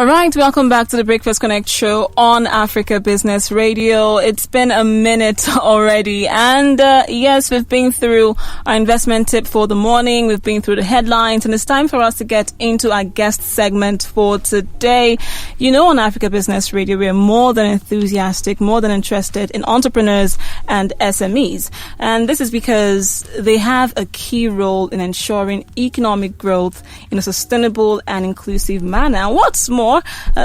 All right, welcome back to the Breakfast Connect show on Africa Business Radio. It's been a minute already, and yes, we've been through our investment tip for the morning, we've been through the headlines, and it's time for us to get into our guest segment for today. You know, on Africa Business Radio, we are more than enthusiastic, more than interested in entrepreneurs and SMEs, and this is because they have a key role in ensuring economic growth in a sustainable and inclusive manner. What's more,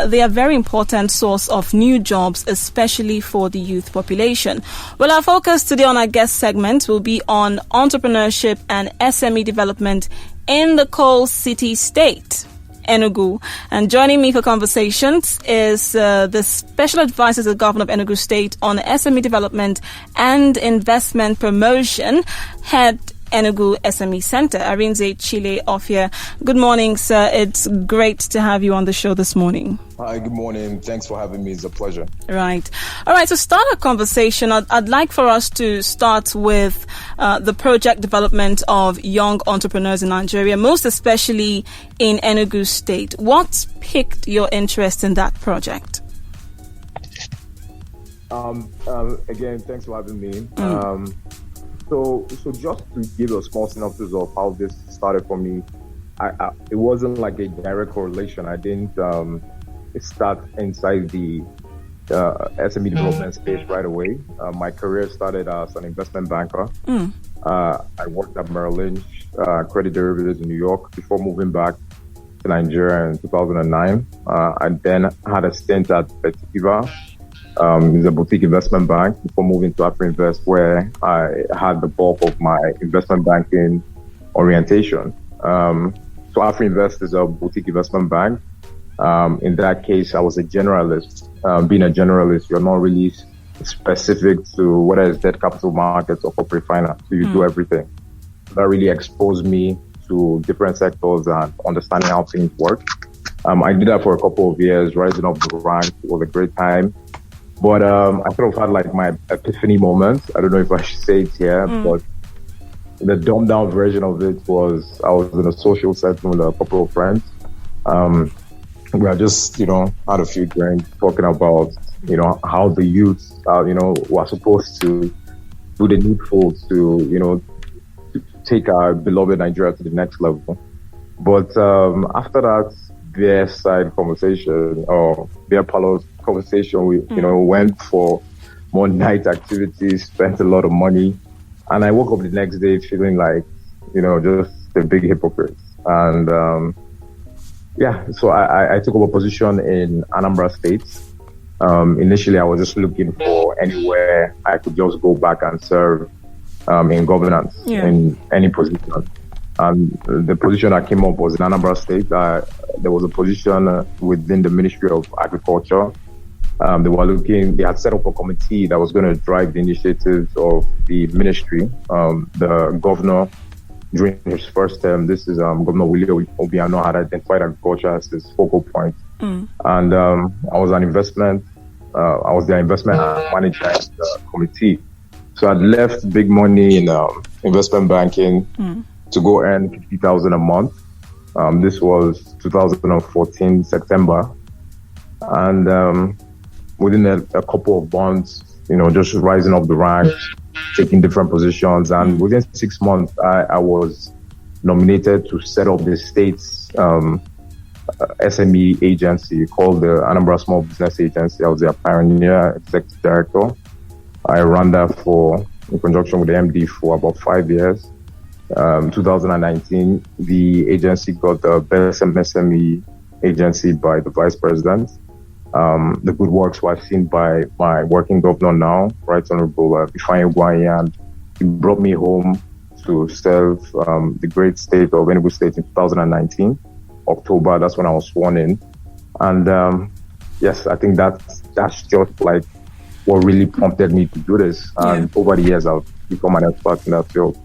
they are a very important source of new jobs, especially for the youth population. Well, our focus today on our guest segment will be on entrepreneurship and SME development in the coal city state, Enugu. And joining me for conversations is the Special Advisor to the Governor of Enugu State on SME development and investment promotion, Head Enugu SME Center, Arinze Chilo-Offiah. Good morning, sir. It's great to have you on the show this morning. Hi, good morning. Thanks for having me. It's a pleasure. Right. All right. To start our conversation, I'd like for us to start with the project development of young entrepreneurs in Nigeria, most especially in Enugu State. What piqued your interest in that project? Again, thanks for having me. So just to give a small synopsis of how this started for me, it wasn't like a direct correlation. I didn't start inside the SME development space right away. My career started as an investment banker. I worked at Merrill Lynch Credit Derivatives in New York before moving back to Nigeria in 2009. I then had a stint at Betiva. It's a boutique investment bank before moving to AfriInvest, where I had the bulk of my investment banking orientation. So AfriInvest is a boutique investment bank. In that case, I was a generalist. Being a generalist, you're not really specific to whether it's debt capital markets or corporate finance. So you do everything. That really exposed me to different sectors and understanding how things work. I did that for a couple of years, rising up the ranks. It was a great time. But I sort of had like my epiphany moment. I don't know if I should say it here, but the dumbed down version of it was I was in a social setting with a couple of friends. We were just, had a few drinks talking about, how the youth, were supposed to do the needful to take our beloved Nigeria to the next level. But after that beer side conversation or beer parlor conversation, we went for more night activities, spent a lot of money, and I woke up the next day feeling like just a big hypocrite. And so I took up a position in Anambra State. Initially I was just looking for anywhere I could just go back and serve in governance in any position. And the position that came up was in Anambra State. There was a position within the Ministry of Agriculture. They had set up a committee that was going to drive the initiatives of the ministry. The governor, during his first term, this is Governor Willie Obiano, had identified agriculture as his focal point. And I was the investment manager in the committee. So I'd left big money in investment banking to go earn 50,000 a month. This was 2014 September, and within a couple of months, just rising up the ranks, taking different positions, and within 6 months, I was nominated to set up the state's SME agency called the Anambra Small Business Agency. I was their pioneer executive director. I ran that in conjunction with the MD for about 5 years. 2019, the agency got the best MSME agency by the vice president. The good works were seen by my working governor now, Right Honorable Ifeanyi, and he brought me home to serve the great state of Enugu State in 2019, October. That's when I was sworn in. And yes, I think that's just like what really prompted me to do this. And over the years, I've become an expert in that field.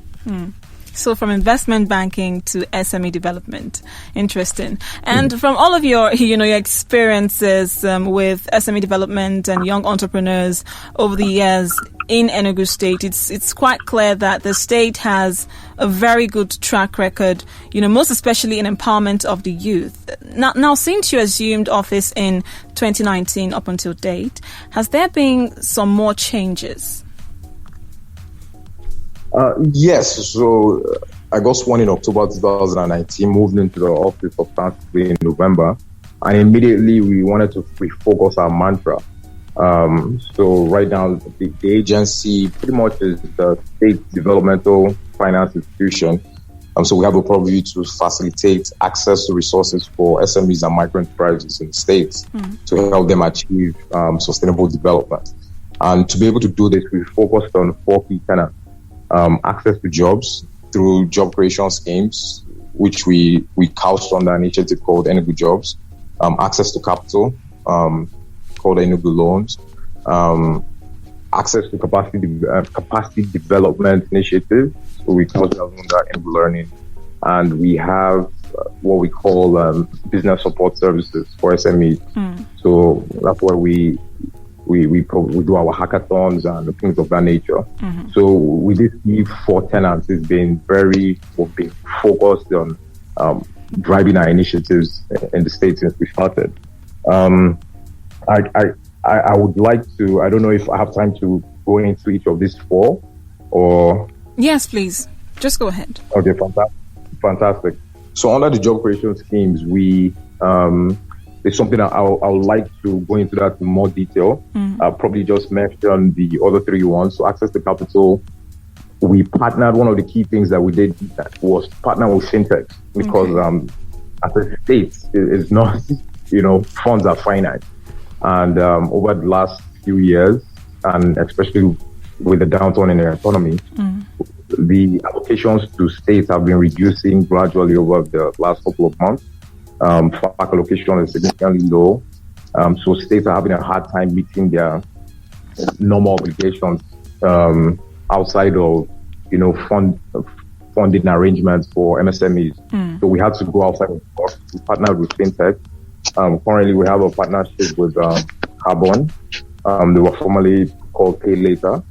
So from investment banking to SME development. Interesting. And from all of your experiences with SME development and young entrepreneurs over the years in Enugu State, it's quite clear that the state has a very good track record, most especially in empowerment of the youth. Now, since you assumed office in 2019 up until date, has there been some more changes? Yes. So I got sworn in October 2019, moved into the office of substantively in November, and immediately we wanted to refocus our mantra. So right now, the agency pretty much is the state developmental finance institution. So we have a purview to facilitate access to resources for SMEs and micro enterprises in the states to help them achieve sustainable development. And to be able to do this, we focused on 4 key tenets. Access to jobs through job creation schemes, which we couched under an initiative called Enugu Jobs. Access to capital, called Enugu Loans. Access to capacity development initiative, so we couched that under Enugu Learning. And we have what we call business support services for SMEs. So that's where we do our hackathons and things of that nature. So with these 4 tenants, we've been focused on driving our initiatives in the state since we started. I would like to, I don't know if I have time to go into each of these 4 or... Yes, please. Just go ahead. Okay, fantastic. So under the job creation schemes, it's something that I would like to go into that in more detail. I'll probably just mention the other 3 ones. So access to capital, we partnered. One of the key things that we did was partner with fintechs because as a state, it's not, funds are finite. And over the last few years, and especially with the downturn in the economy, the allocations to states have been reducing gradually over the last couple of months. FAC allocation is significantly low. So states are having a hard time meeting their normal obligations outside of, funding arrangements for MSMEs. So we had to go outside of the box. We partnered with fintech. Currently, we have a partnership with Carbon. They were formerly called Pay Later.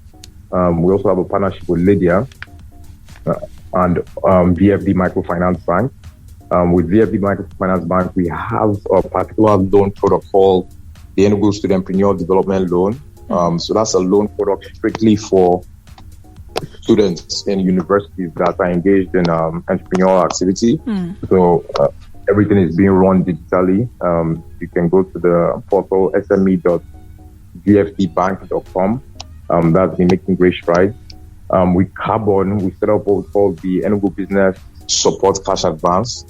We also have a partnership with Lydia and VFD Microfinance Bank. With VFD Microfinance Bank, we have a particular loan product called the Enugu Studentpreneur Development Loan. So that's a loan product strictly for students in universities that are engaged in entrepreneurial activity. So everything is being run digitally. You can go to the portal sme.vfdbank.com. That's been making great strides. With Carbon, we set up what we call the Enugu Business Support Cash Advance.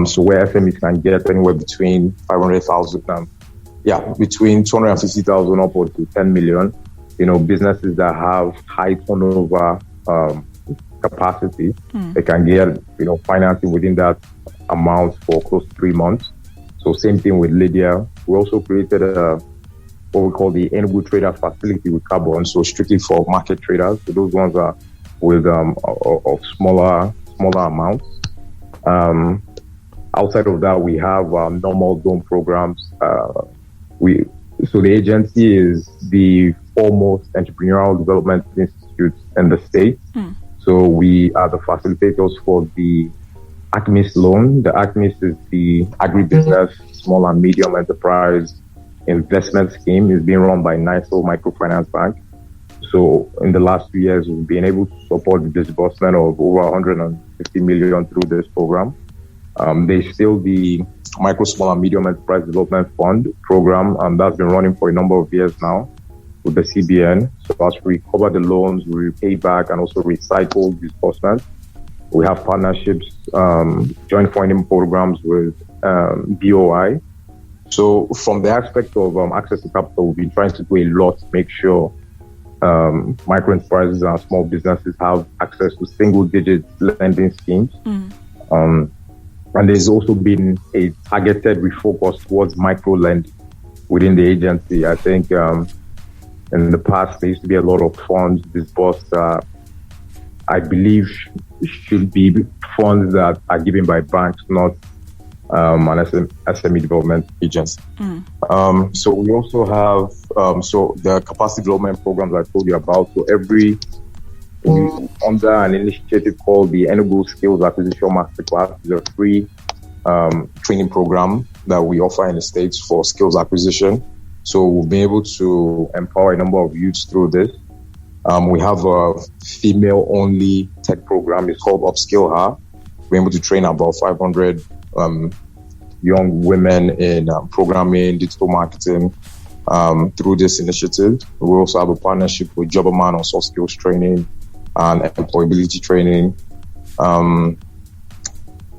So where SMEs can get anywhere between 500,000 between 250,000 upwards to 10 million. Businesses that have high turnover capacity, they can get financing within that amount for close to 3 months. So same thing with Lydia. We also created what we call the Enugu Trader Facility with Carbon, so strictly for market traders. So those ones are with of smaller amounts. Outside of that, we have normal loan programs. So the agency is the foremost entrepreneurial development institute in the state. So we are the facilitators for the ACMIS loan. The ACMIS is the agribusiness, small and medium enterprise investment scheme. It's being run by NISO Microfinance Bank. So in the last 2 years, we've been able to support the disbursement of over 150 million through this program. There's still the Micro, Small and Medium Enterprise Development Fund program, and that's been running for a number of years now with the CBN. So as we recover the loans, we repay back and also recycle disbursement. We have partnerships, joint funding programs with BOI. So from the aspect of access to capital, we've been trying to do a lot to make sure micro enterprises and small businesses have access to single-digit lending schemes. And there's also been a targeted refocus towards micro lending within the agency. I think in the past, there used to be a lot of funds disbursed. I believe should be funds that are given by banks, not an SME development agency. So we also have so the capacity development programs I told you about. So under an initiative called the Enugu Skills Acquisition Masterclass, is a free training program that we offer in the States for skills acquisition. So we'll be able to empower a number of youths through this. We have a female-only tech program. It's called Upskill Her. We're able to train about 500 young women in programming, digital marketing through this initiative. We also have a partnership with Jobberman on soft skills training and employability training.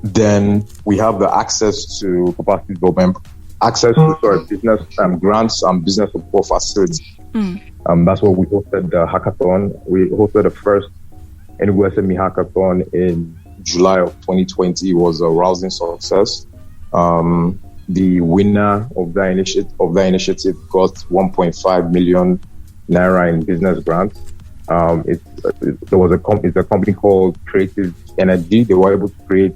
Then we have the access to capacity development, access to business grants and business support facilities. That's what we hosted the hackathon. We hosted the first Enugu SME hackathon in July of 2020. It was a rousing success. The winner of that initiative got 1.5 million naira in business grants. It's a company called Creative Energy. They were able to create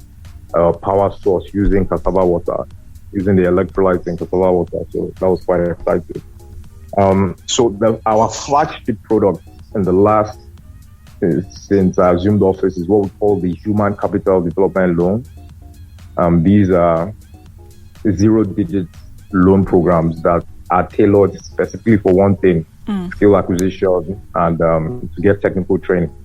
a power source using cassava water, using the electrolytes in cassava water. So that was quite exciting. So our flagship product in the last, since I assumed office, is what we call the Human Capital Development Loan. These are 0-digit loan programs that are tailored specifically for one thing, skill acquisition and to get technical training.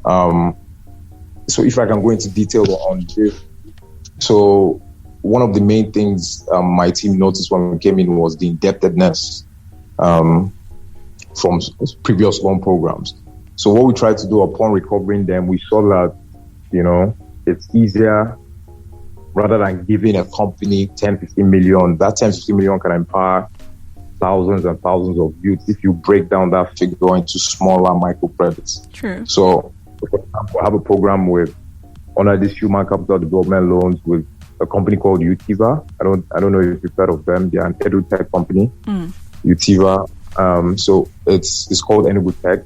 So if I can go into detail on this. So one of the main things my team noticed when we came in was the indebtedness from previous loan programs. So what we tried to do upon recovering them, we saw that, it's easier rather than giving a company 10-15 million. That 10-15 million can empower thousands and thousands of youths if you break down that figure into smaller microcredits. True. So, for example, I have a program under this human capital development loans with a company called Utiva. I don't know if you've heard of them. They're an edutech company. Utiva. So it's called Enugu Tech.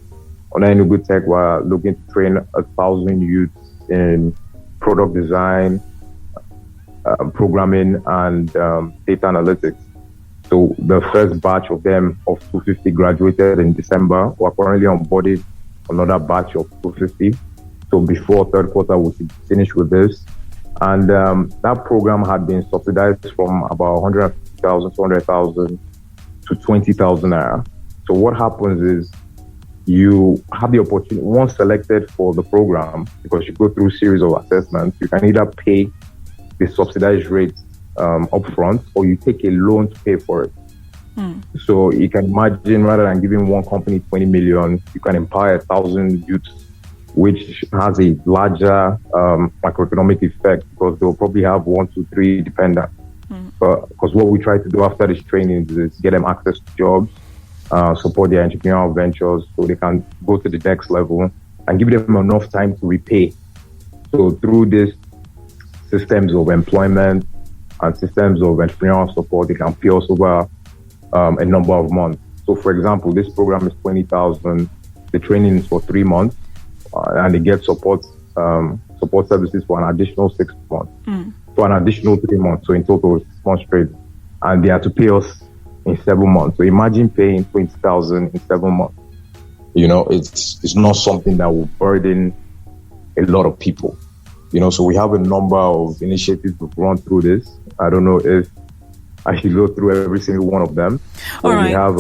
Under Enugu Tech, we're looking to train 1,000 youths in product design, programming, and data analytics. So the first batch of them of 250 graduated in December. We're currently onboarded another batch of 250. So before third quarter, we should finish with this. And that program had been subsidized from about 150,000, 200,000 to 20,000 naira. So what happens is you have the opportunity, once selected for the program, because you go through a series of assessments, you can either pay the subsidized rate upfront, or you take a loan to pay for it. So you can imagine, rather than giving one company 20 million, you can empower 1,000 youths, which has a larger macroeconomic effect, because they'll probably have 1, 2, 3 dependents. Because what we try to do after this training is get them access to jobs, support their entrepreneurial ventures so they can go to the next level, and give them enough time to repay. So through this systems of employment and systems of entrepreneurial support, they can pay us over a number of months. So for example, this program is 20,000. The training is for 3 months, and they get support services for an additional 6 months. For an additional 3 months. So in total, 6 months straight. And they have to pay us in 7 months. So imagine paying 20,000 in 7 months. It's not something that will burden a lot of people. So we have a number of initiatives to run through this. I don't know if I should go through every single one of them. All right. We have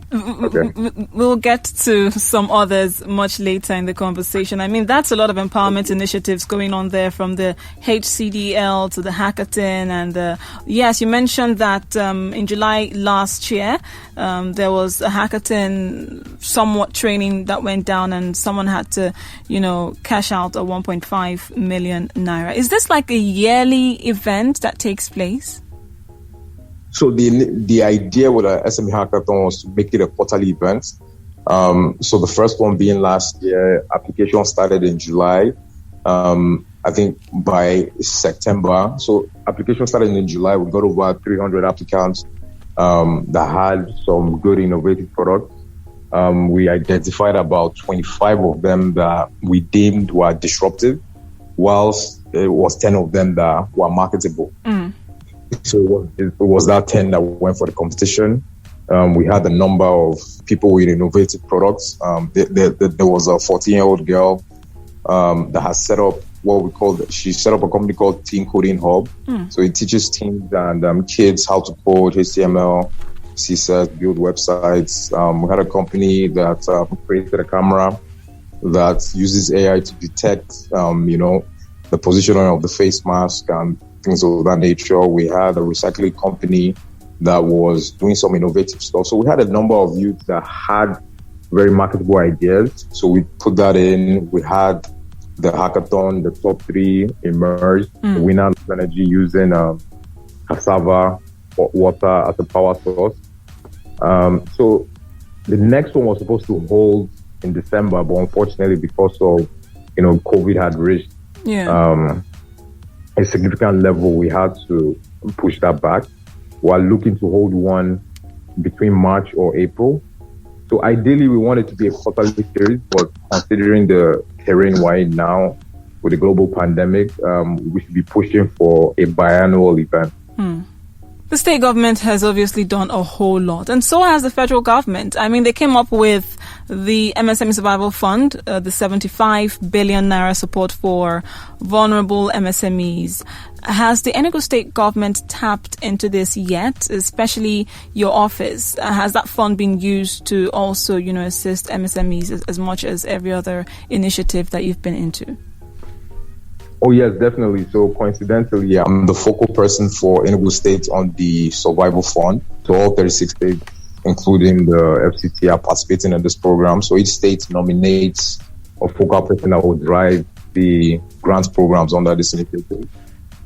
Okay. We'll get to some others much later in the conversation. I mean, that's a lot of empowerment initiatives going on there, from the HCDL to the Hackathon. And yes, you mentioned that in July last year, there was a Hackathon somewhat training that went down, and someone had to, cash out a 1.5 million naira. Is this like a yearly event that takes place? So the idea with the SME Hackathon was to make it a quarterly event. So the first one being last year, application started in July. I think by September. So application started in July. We got over 300 applicants that had some good innovative products. We identified about 25 of them that we deemed were disruptive, whilst it was 10 of them that were marketable. So it was that 10 that went for the competition. We had a number of people with innovative products. There was a 14-year-old girl that has set up she set up a company called Teen Coding Hub. So it teaches teens and kids how to code HTML, CSS, build websites. We had a company that created a camera that uses AI to detect, the positioning of the face mask and things of that nature. We had a recycling company that was doing some innovative stuff. So we had a number of youth that had very marketable ideas. So we put that in. We had the hackathon, the top 3 emerged. The winner of energy using cassava or water as a power source. So the next one was supposed to hold in December, but unfortunately because of, COVID had reached a significant level, we had to push that back. We're looking to hold one between March or April. So ideally, we want it to be a quarterly series, but considering the terrain we're in now with the global pandemic, we should be pushing for a biannual event. The state government has obviously done a whole lot, and so has the federal government. I mean, they came up with the MSME Survival Fund, the 75 billion naira support for vulnerable MSMEs. Has the Enugu State government tapped into this yet, especially your office? Has that fund been used to also, assist MSMEs as much as every other initiative that you've been into? Oh, yes, definitely. So coincidentally, I'm the focal person for Enugu State on the Survival Fund. So all 36 states, including the FCT, are participating in this program. So each state nominates a focal person that will drive the grants programs under this initiative.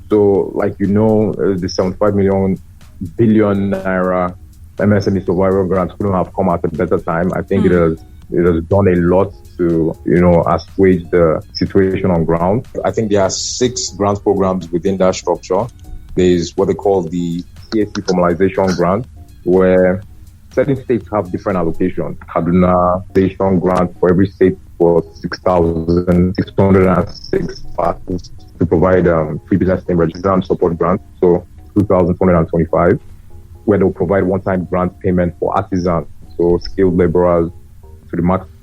So, like the 75 billion naira MSME survival grants couldn't have come at a better time. I think it has done a lot to, assuage the situation on ground. I think there are 6 grant programs within that structure. There's what they call the CSC formalization grant, where certain states have different allocations. Kaduna Station grant for every state was 6,606 passes to provide free business name registration and support grants. So 2,425, where they'll provide one-time grant payment for artisans, so skilled laborers, to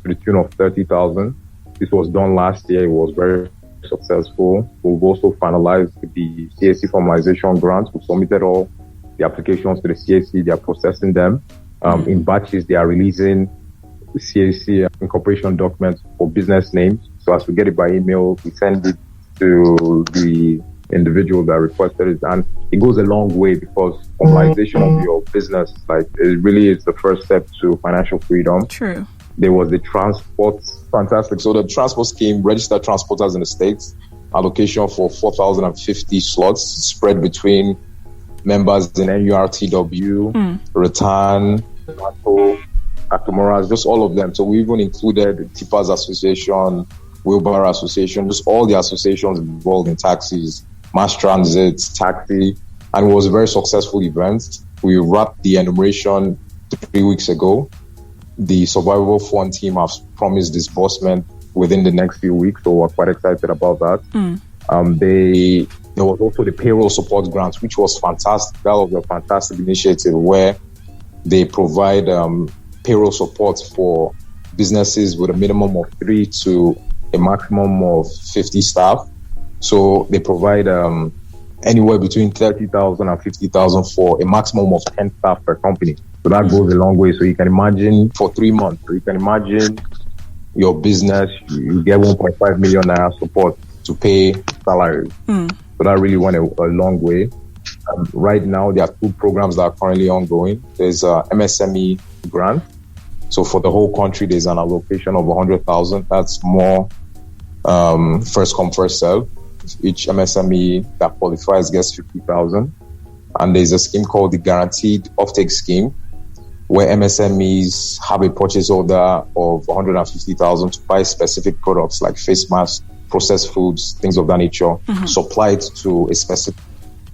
the tune of 30,000. This was done last year. It was very successful. We've also finalized the CSC formalization grants. We've submitted all the applications to the CSC. They are processing them. In batches, they are releasing the CSC incorporation documents for business names. So as we get it by email, we send it to the individual that requested it. And it goes a long way because formalization of your business, it really is the first step to financial freedom. True. There was the transport, fantastic. So the transport scheme, registered transporters in the States, allocation for 4,050 slots spread between members in NURTW, Ratan, NATO, Akamoras, just all of them. So we even included Tippers Association, Wheelbarrow Association, just all the associations involved in taxis, mass transit, taxi, and it was a very successful event. We wrapped the enumeration 3 weeks ago. The Survival Fund team has promised disbursement within the next few weeks, so we're quite excited about that. There was also the payroll support grants, which was fantastic. That was a fantastic initiative where they provide payroll support for businesses with a minimum of 3 to a maximum of 50 staff. So they provide anywhere between 30,000 and 50,000 for a maximum of 10 staff per company. So that goes a long way. So you can imagine for 3 months, so you can imagine your business, you get 1.5 million naira support to pay salaries. So that really went a long way. Right now, there are 2 programs that are currently ongoing. There's a MSME grant. So for the whole country, there's an allocation of 100,000. That's more first come, first serve. Each MSME that qualifies gets 50,000. And there's a scheme called the Guaranteed Offtake Scheme, where MSMEs have a purchase order of 150,000 to buy specific products like face masks, processed foods, things of that nature, supplied to a specific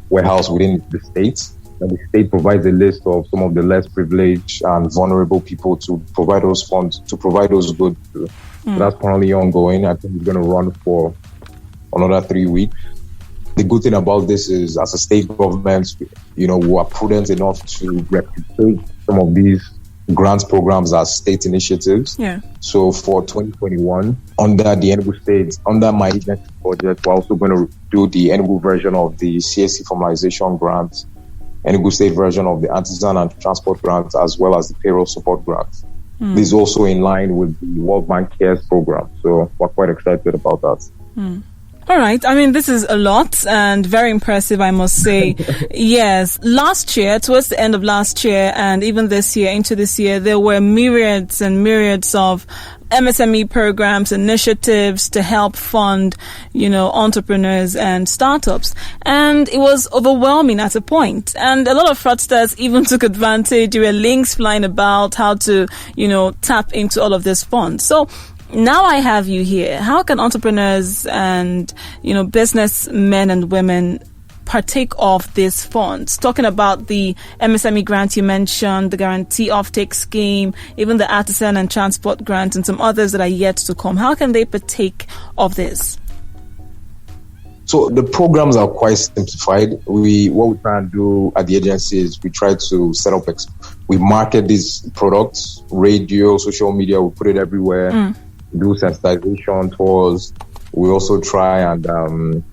warehouse within the state. that the state provides a list of some of the less privileged and vulnerable people to provide those funds, to provide those goods to. So that's currently ongoing. I think it's going to run for another 3 weeks. The good thing about this is, as a state government, we are prudent enough to replicate some of these grants programs as state initiatives. Yeah. So for 2021, under the Enugu State, under my agency budget, we're also going to do the Enugu version of the CSC formalization grant, Enugu State version of the artisan and transport grant, as well as the payroll support grant. This is also in line with the World Bank Cares program. So we're quite excited about that. All right. I mean, this is a lot and very impressive, I must say. Yes. Last year, towards the end of last year and even this year, into this year, there were myriads and myriads of MSME programs, initiatives to help fund, entrepreneurs and startups. And it was overwhelming at a point. And a lot of fraudsters even took advantage. There were links flying about how to, tap into all of this funds. So, now I have you here. How can entrepreneurs and, businessmen and women partake of these funds? Talking about the MSME grant you mentioned, the guarantee offtake scheme, even the artisan and transport grant, and some others that are yet to come. How can they partake of this? So the programs are quite simplified. What we try and do at the agency is we try to set up, we market these products, radio, social media, we put it everywhere. Do sensitization tours. We also try and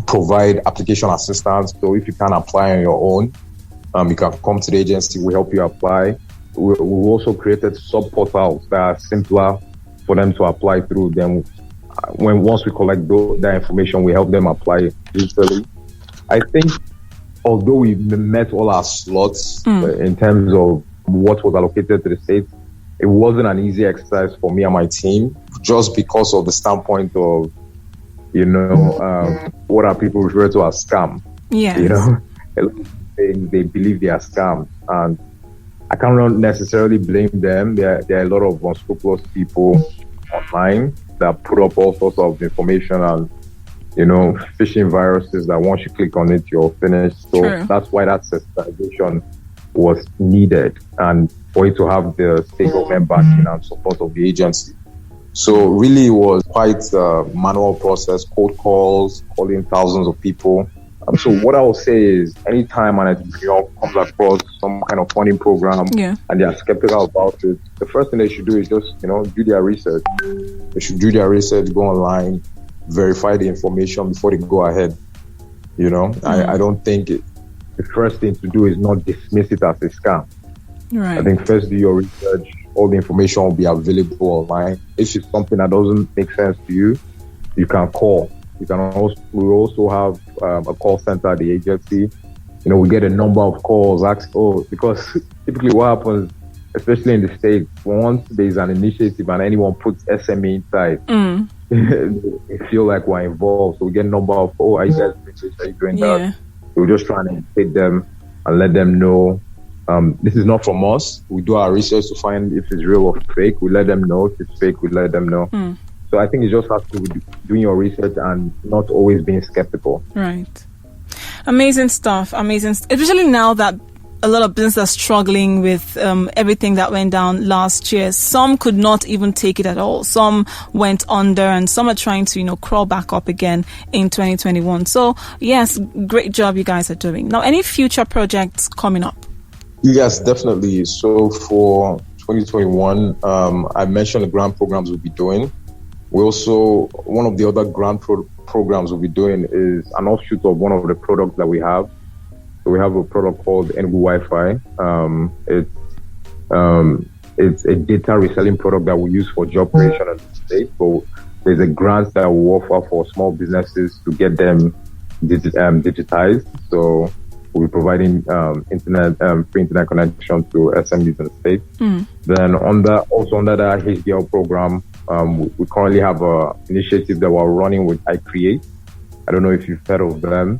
provide application assistance. So if you can't apply on your own, you can come to the agency. We help you apply. We've also created sub-portals that are simpler for them to apply through. Then once we collect that information, we help them apply digitally. I think although we met all our slots in terms of what was allocated to the state, it wasn't an easy exercise for me and my team, just because of the standpoint of, what are people refer to as scam? Yeah. A lot of things they believe they are scams, and I cannot necessarily blame them. There are a lot of unscrupulous people online that put up all sorts of information and, phishing viruses that once you click on it, you're finished. So True. That's why that sensitization was needed, and for it to have the state government backing and support of the agency. So really it was quite a manual process, cold calls, calling thousands of people. So what I will say is, anytime an entrepreneur comes across some kind of funding program and they are skeptical about it, the first thing they should do is just, do their research. They should do their research, go online, verify the information before they go ahead. I don't think the first thing to do is not dismiss it as a scam. Right. I think first do your research. All the information will be available online. If it's something that doesn't make sense to you, you can call. We also have a call center at the agency. We get a number of calls. Because typically what happens, especially in the States, once there's an initiative and anyone puts SME inside, they feel like we're involved. So we get a number of, are you guys doing this? Are you doing that? We're just trying to educate them and let them know this is not from us. We do our research to find if it's real or fake. We let them know. If it's fake, we let them know. So I think it just has to do doing your research and not always being skeptical. Right. Amazing stuff. Especially now that a lot of businesses are struggling with everything that went down last year. Some could not even take it at all. Some went under, and some are trying to, crawl back up again in 2021. So yes, great job you guys are doing. Now, any future projects coming up? Yes, definitely. So for 2021, I mentioned the grant programs we'll be doing. We also, one of the other grant programs we'll be doing is an offshoot of one of the products that we have. So we have a product called Enugu Wi-Fi. It's a data reselling product that we use for job creation in the state. So there's a grant that we offer for small businesses to get them digitized. So we'll be providing free internet connection to SMEs in the state. Then under that HDL program, we currently have an initiative that we're running with iCreate. I don't know if you've heard of them.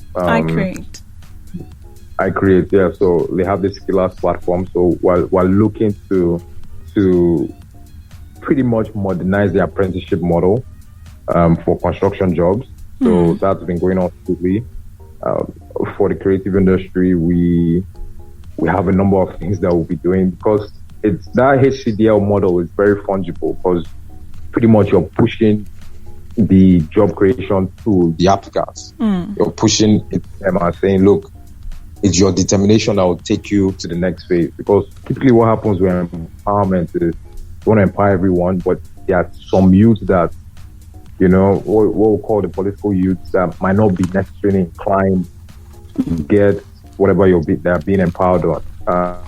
iCreate, yeah. So they have this skillers platform. So while looking to pretty much modernize the apprenticeship model for construction jobs. So that's been going on smoothly. for the creative industry, we have a number of things that we'll be doing, because it's that HCDL model is very fungible, because pretty much you're pushing the job creation to the applicants. You're pushing it to them and saying, look, it's your determination that will take you to the next phase. Because typically what happens with empowerment is you want to empower everyone, but there are some youth that, you know, what we'll call the political youth, that might not be necessarily inclined to get whatever they're being empowered on.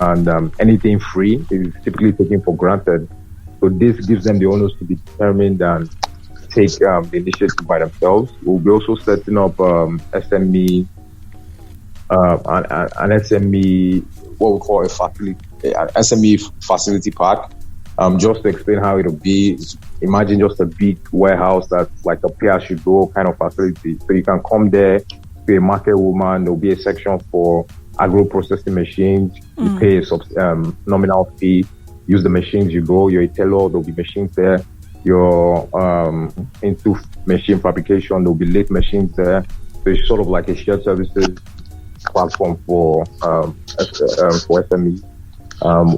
And anything free is typically taken for granted. So this gives them the onus to be determined and take the initiative by themselves. We'll be also setting up SME, an SME, what we call an SME facility park. Just to explain how it'll be, imagine just a big warehouse that's like a pay-as-you-go kind of facility. So you can come there, be a market woman. There'll be a section for agro-processing machines. You pay a nominal fee, use the machines you go. You're a tailor, there'll be machines there. You're into machine fabrication, there'll be lathe machines there. So it's sort of like a shared services platform for SME.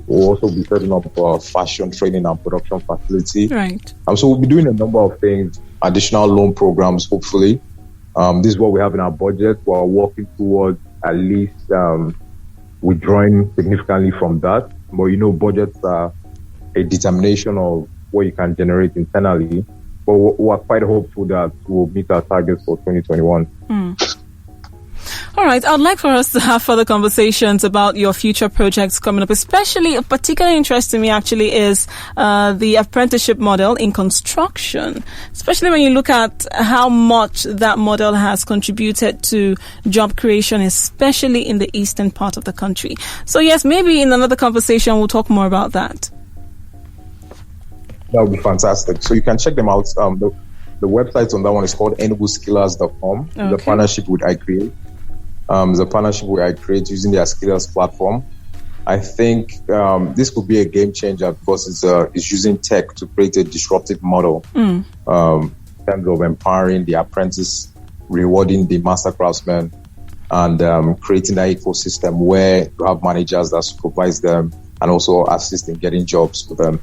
We'll also be setting up a fashion training and production facility. Right. So we'll be doing a number of things, additional loan programs, hopefully. This is what we have in our budget. We're working towards at least withdrawing significantly from that. But, you know, budgets are a determination of what you can generate internally. But we're quite hopeful that we'll meet our targets for 2021. All right. I'd like for us to have further conversations about your future projects coming up, especially of particular interest to me actually is the apprenticeship model in construction, especially when you look at how much that model has contributed to job creation, especially in the eastern part of the country. So yes, maybe in another conversation, we'll talk more about that. That would be fantastic. So you can check them out. The website on that one is called EnuguSkillers.com. Okay. The partnership with iCreate. The partnership with iCreate using their Skillers platform. I think this could be a game changer because it's using tech to create a disruptive model in terms of empowering the apprentice, rewarding the master craftsman, and creating that ecosystem where you have managers that supervise them and also assist in getting jobs for them.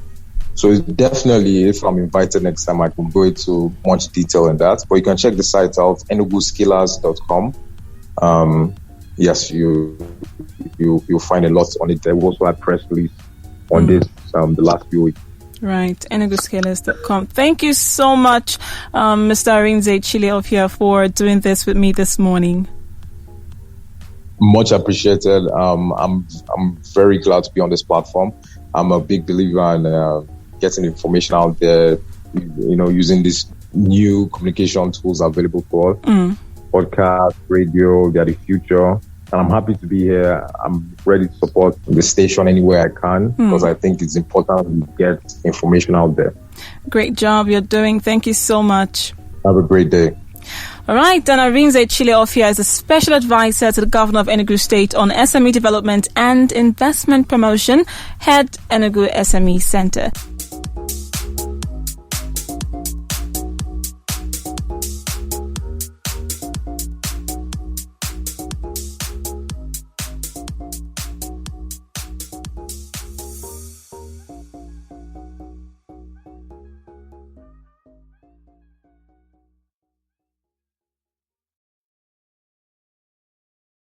So it's definitely, if I'm invited next time, I can go into much detail in that. But you can check the site out, EnuguSkillers.com. Yes, you'll find a lot on it. There was also a press release on this the last few weeks. Right, EnuguSkillers.com. Thank you so much, Mr. Arinze Chilo-Offiah, for doing this with me this morning. Much appreciated. I'm very glad to be on this platform. I'm a big believer in getting information out there, you know, using these new communication tools available for us. Podcast, radio, they're the future. And I'm happy to be here. I'm ready to support the station anywhere I can because I think it's important to get information out there. Great job you're doing. Thank you so much. Have a great day. All right, and Arinze Chilo-Offiah is a special advisor to the governor of Enugu State on SME development and investment promotion, head Enugu SME Center.